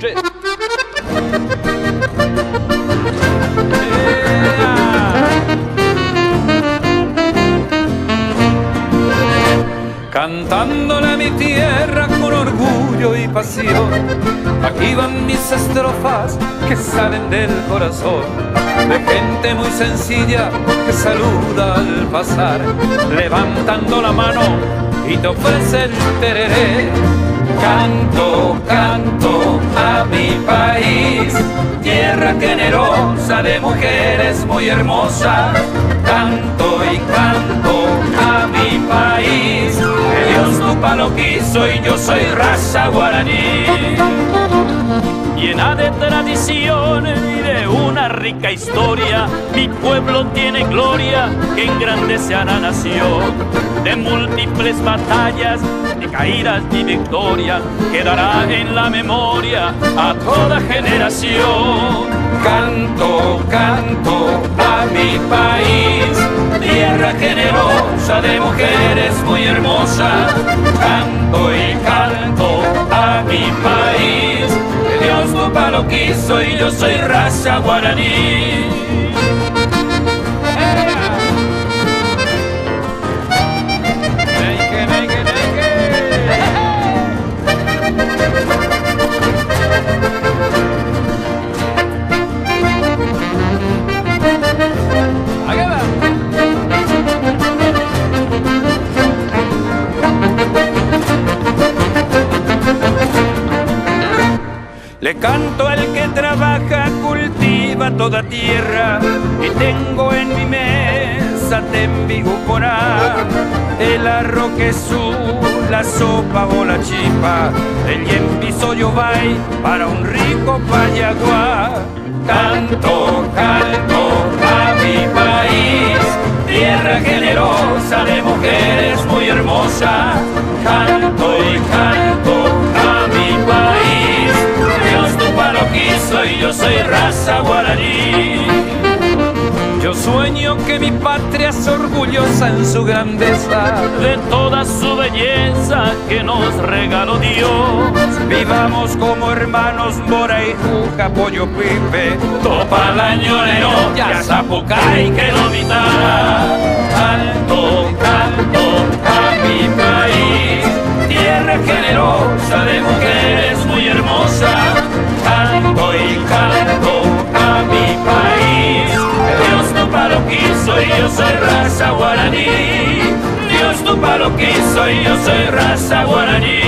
3. Cantándole a mi tierra con orgullo y pasión, aquí van mis estrofas que salen del corazón, de gente muy sencilla que saluda al pasar, levantando la mano y te ofrece el tereré. Canto, canto a mi país, tierra generosa de mujeres muy hermosas. Canto y canto a mi país, que Dios Tupa lo quiso y yo soy raza guaraní. Llena de tradiciones y de una rica historia, mi pueblo tiene gloria que engrandece a la nación. De múltiples batallas, de caídas y victorias, quedará en la memoria a toda generación. Canto, canto a mi país, tierra generosa de mujeres muy hermosas. Canto y canto a mi país, que Dios Tupa lo quiso y yo soy raza guaraní. Le canto al que trabaja, cultiva toda tierra, y tengo en mi mesa Tembiuporá, el arroz quesú, la sopa o la chipa, el yempizo yobay para un rico payaguá. Canto, canto a mi país, tierra generosa de mujeres muy hermosas. Canto y canto a mi país, Dios Tupa lo quiso y yo soy raza guaraní. Yo sueño que mi patria es orgullosa en su grandeza, de toda su belleza que nos regaló Dios. Vivamos como hermanos Mora y Juca, Pollo Pipe, Topalañoneo, Yazapucay, que no mitad. Canto, canto a mi país, tierra generosa de mujeres muy hermosas. Canto y canto a mi país, que Dios Tupa lo quiso y yo soy raza guaraní. Dios Tupa lo quiso y yo soy raza guaraní.